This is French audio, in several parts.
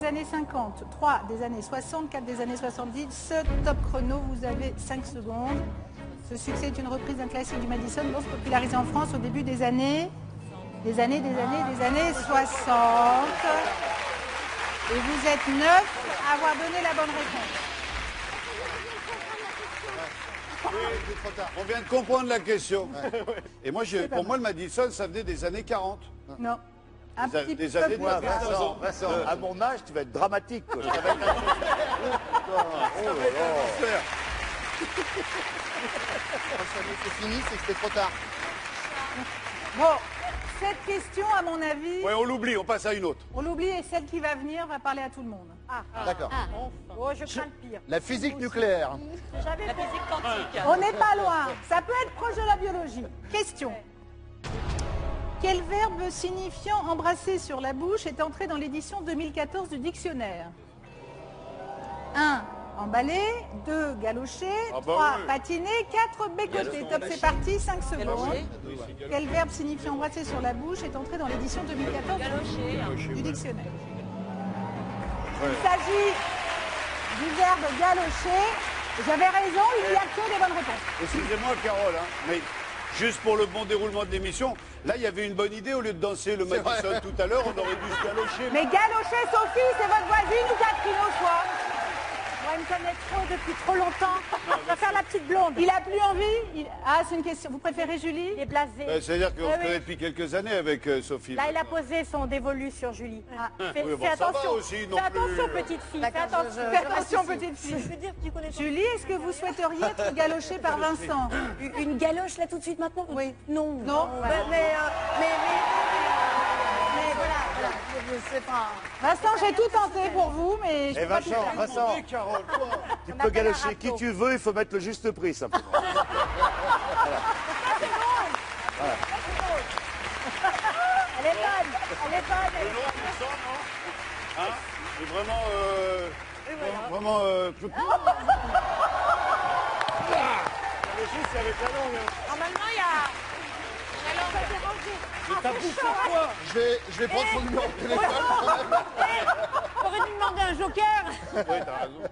années 50, 3 des années 60, 4 des années 70. Ce top chrono, vous avez 5 secondes. Ce succès est une reprise d'un classique du Madison, Rose, popularisé en France au début des années 60. Et vous êtes 9 à avoir donné la bonne réponse. On vient de comprendre la question. Et moi, pour moi, le Madison, ça venait des années 40. Non. Un petit Des peu années plus. Vincent, à mon âge, tu vas être dramatique. Quoi. C'est fini, c'est que c'était trop tard. Bon, cette question, à mon avis, Ouais, on l'oublie, on passe à une autre. on l'oublie et celle qui va venir va parler à tout le monde. D'accord. Oh, je crains le pire. La physique nucléaire. J'avais La physique quantique. On n'est pas loin. Ça peut être proche de la biologie. Question. Quel verbe signifiant embrasser sur la bouche est entré dans l'édition 2014 du dictionnaire? 1. Emballer. 2. Galocher. 3. Patiner. 4. Bécoter. Top, c'est parti. 5 secondes. Galocher. Quel verbe signifiant embrasser sur la bouche est entré dans l'édition 2014 Galocher. du dictionnaire? Il s'agit du verbe galocher. J'avais raison, il n'y a que des bonnes réponses. Excusez-moi, Carole, mais juste pour le bon déroulement de l'émission, là, il y avait une bonne idée. Au lieu de danser le Madison tout à l'heure, on aurait dû se galocher. Mais galocher, Sophie, c'est votre voisine ou Catherine au choix? Moi, elle me connaît trop depuis trop longtemps. Je vais faire la petite blonde. Il a plus envie Ah, c'est une question. Vous préférez Julie? Il est blasé. C'est-à-dire qu'on Oui, se oui. connaît depuis quelques années avec Sophie. Là, il a posé son dévolu sur Julie. Fais, Oui, bon, fais ça va attention. aussi, non Fais attention, plus. petite fille. Fais D'accord, attention. fais attention, petite Je fille. veux dire, tu connais Julie, est-ce que vous souhaiteriez être galochée par Vincent? une galoche là tout de suite maintenant? Oui. Non. Non. Mais voilà, je sais pas. Vincent, j'ai tout tenté pour vous, mais je Et peux pas tout faire. Vincent, tu peux galocher qui tu veux, il faut mettre le juste prix simplement. Elle est bonne. Elle est bonne. Elle est Non, bonne. Vincent, non Hein C'est vraiment... Vraiment... Juste avec la langue. Normalement, il y a... Je vais prendre son numéro de téléphone. T'aurais dû demander un joker. Oui, t'as raison.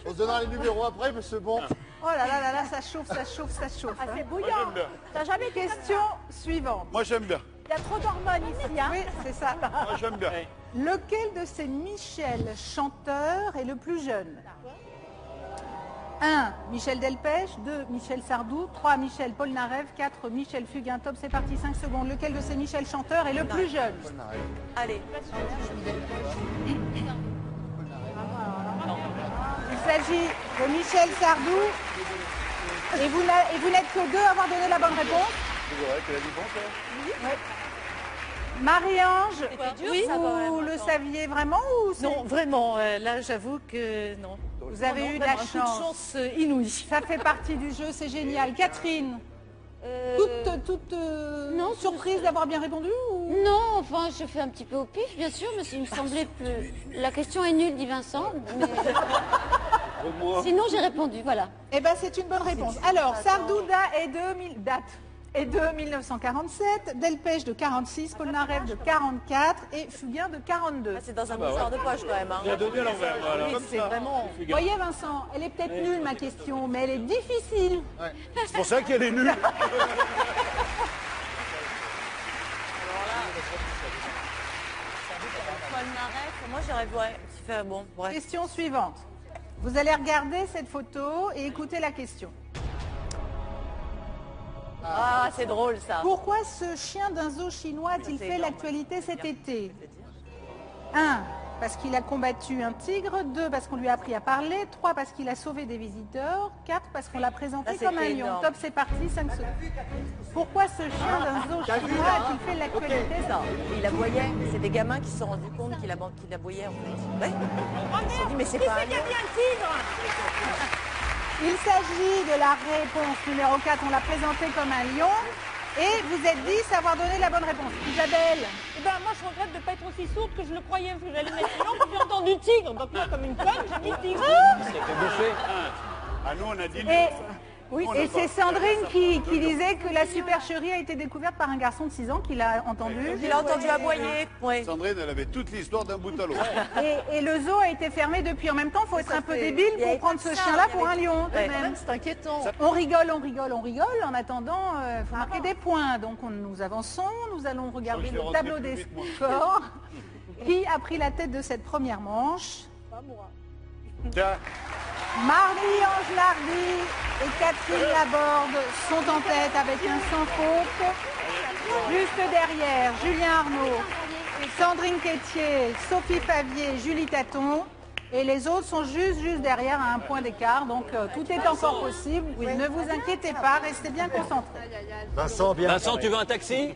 On se donnera les numéros après, mais c'est bon. Oh là là là là, ça chauffe, ça chauffe, ça chauffe. Ah, c'est hein. bouillant. j'aime bien. T'as jamais été Question suivante. Moi, j'aime bien. Il y a trop d'hormones ici, hein. Oui, c'est ça. Moi, j'aime bien. Lequel de ces Michel chanteurs est le plus jeune? 1. Michel Delpech. 2. Michel Sardou. 3. Michel Polnareff. 4. Michel Fugain. Top, c'est parti, 5 secondes. Lequel de ces Michel chanteurs est le plus jeune? Allez. Il s'agit de Michel Sardou. Et vous n'êtes que 2 à avoir donné la bonne réponse. C'est vrai qu'elle a dit bon, toi. Marie-Ange, Oui, ça va, vous le saviez vraiment ou c'est- Non, vraiment, là j'avoue que non. Vous avez eu de la Vraiment, un coup de chance. chance inouïe. Ça fait partie du jeu, c'est génial. Catherine, toute non, surprise d'avoir bien répondu ou... Non, enfin, je fais un petit peu au pif, bien sûr, mais il me semblait plus... La question est nulle, dit Vincent, mais... Sinon, j'ai répondu, voilà. Eh bien, c'est une bonne réponse. Alors, Sardou est de 1947, Delpech de 46, Polnareff de 44 et Fugain de 42. C'est dans un mouchoir de poche quand même. Hein. Il a donné à l'envers, voilà. Oui, c'est vraiment... Vous voyez, Vincent, elle est peut-être nulle, ma question, mais elle est difficile. C'est pour ça qu'elle est nulle. Polnareff, moi j'aurais fait bon, bref. Question suivante. Vous allez regarder cette photo et écouter la question. Ah, c'est drôle ça. Pourquoi ce chien d'un zoo chinois a-t-il fait l'actualité cet été? 1. Parce qu'il a combattu un tigre. 2. Parce qu'on lui a appris à parler. 3. Parce qu'il a sauvé des visiteurs. 4. Parce qu'on l'a présenté Ça, comme un c'était lion. énorme. Top, c'est parti, 5 secondes. Pourquoi ce chien d'un zoo chinois a-t-il fait l'actualité C'est ça. Il aboyait. C'est des gamins qui se sont rendus compte qu'il aboyait en fait. Ouais. Ils se sont dit mais c'est pas un lion. Il s'agit de la réponse numéro 4. On l'a présenté comme un lion. Et vous êtes 10 à avoir donné la bonne réponse. Isabelle, Eh ben, moi, je regrette de ne pas être aussi sourde que je le croyais, parce que j'allais mettre lion, puis j'ai entendu tigre. Donc, moi, comme une conne, j'ai dit tigre. Ah, nous, on a dit et Oui, et c'est Sandrine qui disait que la supercherie a été découverte par un garçon de 6 ans qui l'a entendu. Il a entendu aboyer. Ouais. Sandrine, elle avait toute l'histoire d'un bout à l'autre. Et le zoo a été fermé depuis. En même temps, il faut être un peu débile pour prendre ce chien-là pour un lion. Quand même. C'est inquiétant. On rigole, on rigole, on rigole. En attendant, il faut marquer des points. Donc nous avançons, nous allons regarder Je vais le rentrer tableau plus des vite, moi. scores. Qui a pris la tête de cette première manche? Tiens, Marie-Ange Nardi et Catherine Laborde sont en tête avec un sans faute. Juste derrière, Julien Arnaud, Sandrine Quétier, Sophie Favier, Julie Taton. Et les autres sont juste derrière à un point d'écart. Donc tout est encore possible. Ne vous inquiétez pas, restez bien concentrés. Vincent, bien. Vincent, tu veux un taxi?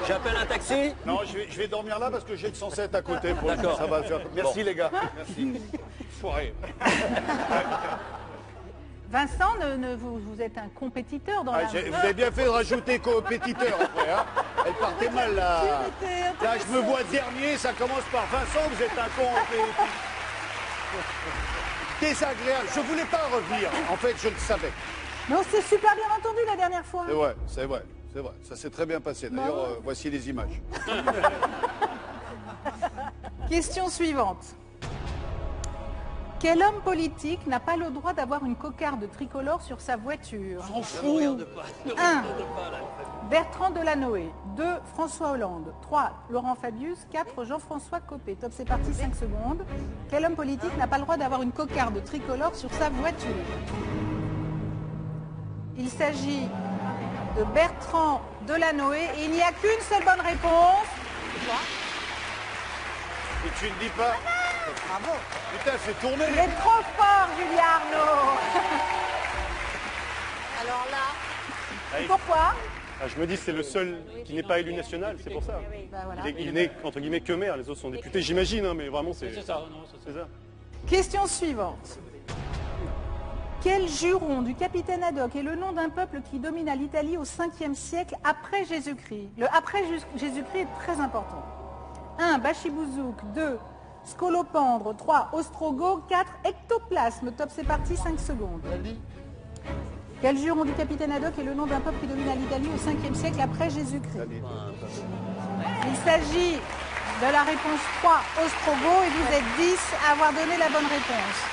J'appelle un taxi? non, je vais dormir là parce que j'ai le 107 à côté. Pour D'accord. Ça va le faire. Merci les gars. Merci. Foiré. Vincent, vous êtes un compétiteur dans la... Vous avez bien fait de rajouter compétiteur après. Hein. Elle partait mal là. Là, je me vois dernier, ça commence par Vincent, vous êtes un compétiteur. Désagréable. Je voulais pas revenir. En fait, je le savais. Mais on s'est super bien entendu la dernière fois. C'est vrai, c'est vrai, c'est vrai. Ça s'est très bien passé. D'ailleurs, voici les images. Question suivante. Quel homme politique n'a pas le droit d'avoir une cocarde tricolore sur sa voiture? S'en fout. 1. Bertrand Delanoë. 2. François Hollande. 3. Laurent Fabius. 4. Jean-François Copé. Top, c'est parti, 5 secondes. Quel homme politique n'a pas le droit d'avoir une cocarde tricolore sur sa voiture? Il s'agit de Bertrand Delanoë et il n'y a qu'une seule bonne réponse. Et tu ne dis pas. Bravo. Putain, c'est tourné. Il est trop fort, Julien Arnaud. Alors là, Et pourquoi? Je me dis c'est le seul qui n'est pas élu national, c'est pour ça. Ben voilà. Il n'est entre guillemets que maire, les autres sont députés, j'imagine, hein, mais vraiment c'est ça. c'est ça. Question suivante. Quel juron du capitaine Haddock est le nom d'un peuple qui domina l'Italie au 5e siècle après Jésus-Christ? Le après Jésus-Christ est très important. 1. Bachibouzouk. 2. Scolopendre. 3. Ostrogoth. 4. Ectoplasme. Top, c'est parti, 5 secondes. Quel juron du capitaine Haddock est le nom d'un peuple qui domina l'Italie au 5e siècle après Jésus-Christ? Il s'agit de la réponse 3, Ostrogoth, et vous êtes 10 à avoir donné la bonne réponse.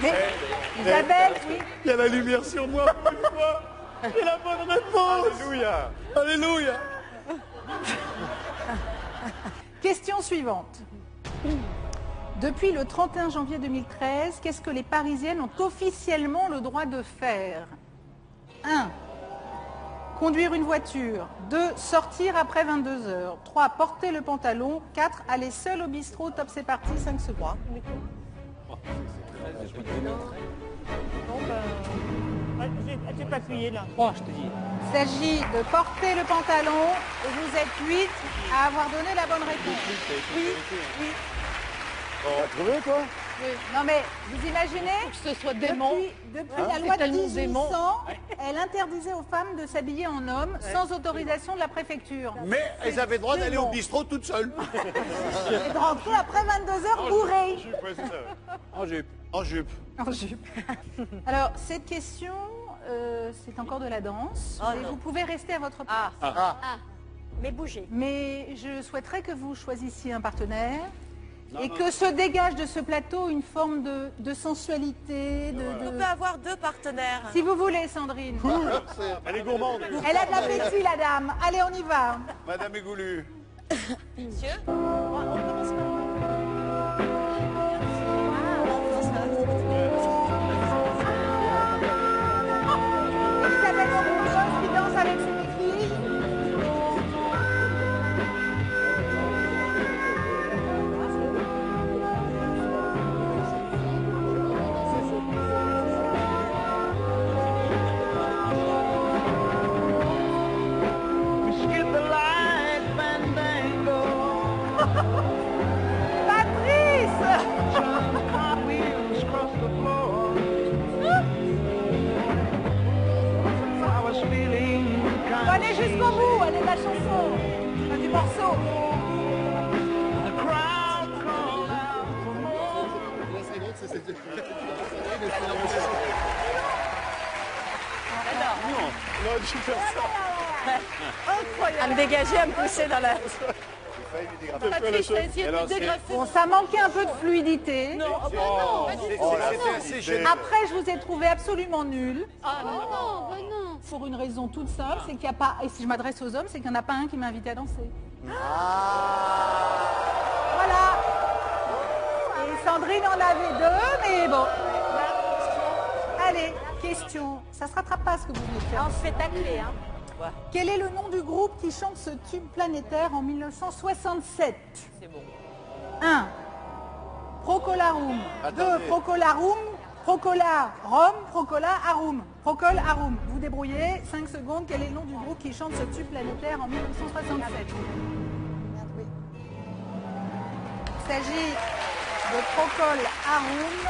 Mais, Isabelle, oui. Il y a la lumière sur moi pour une fois. Et la bonne réponse. Alléluia. Alléluia. Question suivante. Depuis le 31 janvier 2013, qu'est-ce que les Parisiennes ont officiellement le droit de faire? 1. Conduire une voiture. 2. Sortir après 22 heures. 3. Porter le pantalon. 4. Aller seul au bistrot. Top, c'est parti, 5 secondes. Tu peux appuyer là. Je te dis. Il s'agit de porter le pantalon et vous êtes 8 à avoir donné la bonne réponse. Oui, oui. T'as trouvé, toi? Oui. Non mais vous imaginez, Que ce soit dément. depuis la loi de tellement 1800, dément. elle interdisait aux femmes de s'habiller en homme sans autorisation de la préfecture. Mais elles avaient le droit d'aller au bistrot toutes seules. Et de rentrer après 22 heures bourrées. Ouais, c'est ça. En jupe. En jupe. En jupe. Alors cette question, c'est encore de la danse. Oh et non. vous pouvez rester à votre place. Mais bougez. Mais je souhaiterais que vous choisissiez un partenaire. Et que se dégage de ce plateau une forme de sensualité, on peut avoir 2 partenaires. Si vous voulez, Sandrine. Elle est gourmande. Elle a de l'appétit, la dame. Allez, on y va. Madame Égoulu. Monsieur Isabelle Montmorency qui danse avec ses filles. dû faire ça. À me dégager, à me pousser dans la... Patrice a essayé de me dégrafer. Bon, ça manquait un peu de fluidité. Non, oh, non, pas du tout. C'était assez gênant. Après, je vous ai trouvé absolument nul. Ah non, Non, bah non. Pour une raison toute simple, c'est qu'il n'y a pas, et si je m'adresse aux hommes, c'est qu'il n'y en a pas un qui m'a invité à danser. Voilà. Et Sandrine en avait deux, mais bon. Allez, question. Ça se rattrape pas ce que vous venez de faire. On se fait tacler, hein. Quel est le nom du groupe qui chante ce tube planétaire en 1967? C'est bon. 1. Procolarum. 2. Attendez. Procolarum. Procola Rom. Procola Arum. Procol Arum. Vous débrouillez. 5 secondes. Quel est le nom du groupe qui chante ce tube planétaire en 1967? Il s'agit de Procol Arum.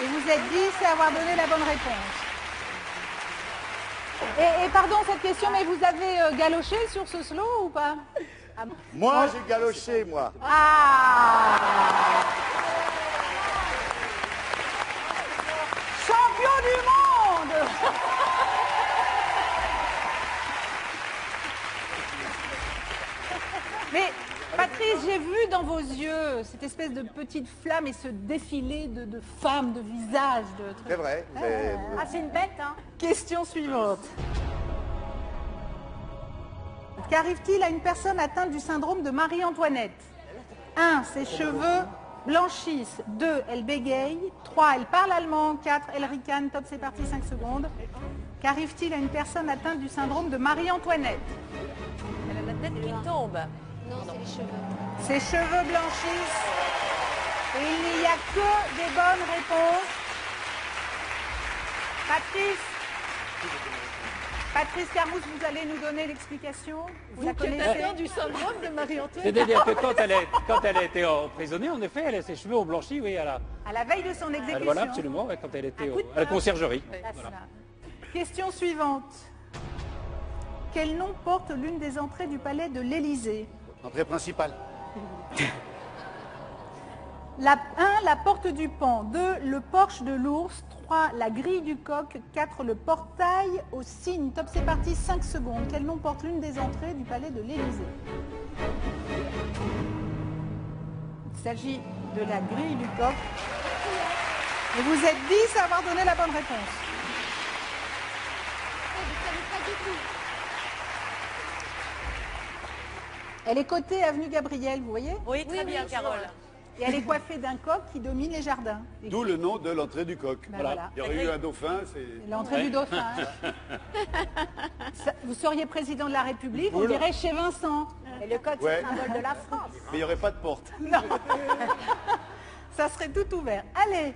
Et vous êtes 10 à avoir donné la bonne réponse. Et pardon cette question, mais vous avez galoché sur ce slow ou pas? Moi, j'ai galoché, moi. Ah! Champion du monde! Mais Patrice, j'ai vu dans vos yeux cette espèce de petite flamme et ce défilé de femmes, de visages, de trucs. C'est vrai. Ah, c'est une bête, hein. Question suivante. Qu'arrive-t-il à une personne atteinte du syndrome de Marie-Antoinette? 1. Ses cheveux blanchissent. 2. Elle bégaye. 3. Elle parle allemand. 4. Elle ricane. Top, c'est parti, 5 secondes. Qu'arrive-t-il à une personne atteinte du syndrome de Marie-Antoinette? Elle a la tête qui tombe. Non, c'est les cheveux. Ses cheveux blanchissent. Et il n'y a que des bonnes réponses. Patrice Carmousse, vous allez nous donner l'explication. Vous la Vous qui êtes connaissez? atteint du syndrome de Marie-Antoine. C'est-à-dire que quand elle a été emprisonnée, en effet, elle a ses cheveux ont blanchi, oui, à la... À la veille de son exécution. Voilà, absolument, ouais, quand elle était coup de à la poing. conciergerie. Voilà. Voilà. Question suivante. Quel nom porte l'une des entrées du palais de l'Élysée? Entrée principale. 1. La porte du Pan. 2. Le porche de l'ours. 3. La grille du coq. 4. Le portail au cygne. Top, c'est parti, 5 secondes. Quel nom porte l'une des entrées du palais de l'Élysée? Il s'agit de la grille du coq. Et vous êtes 10 à avoir donné la bonne réponse. Je ne savais pas du tout. Elle est cotée avenue Gabriel, vous voyez? Oui, très bien, oui, Carole. Et elle est coiffée d'un coq qui domine les jardins. Et D'où le nom de l'entrée du coq. Ben voilà. Il y aurait eu un dauphin, c'est... l'entrée du dauphin. Vous seriez président de la République, on dirait chez Vincent. Et le coq, Ouais. c'est le symbole de la France. Mais il n'y aurait pas de porte. Non. Ça serait tout ouvert. Allez,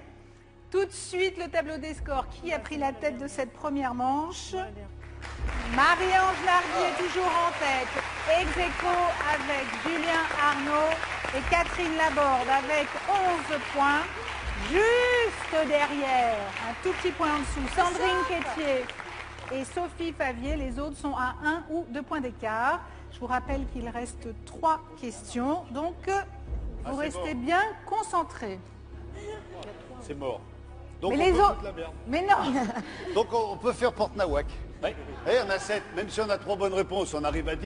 tout de suite le tableau des scores. Qui a pris la tête de cette première manche? Marie-Ange Nardi est toujours en tête. Ex-aequo avec Julien Arnaud et Catherine Laborde avec 11 points. Juste derrière, un tout petit point en dessous, Sandrine Quétier et Sophie Favier. Les autres sont à 1 ou 2 points d'écart. Je vous rappelle qu'il reste 3 questions. Donc, vous restez bien concentrés. C'est mort. Donc Mais on les peut autres... foutre la merde. Mais non. Donc on peut faire porte-nawak. Oui. Et on a 7. Même si on a 3 bonnes réponses, on arrive à 10.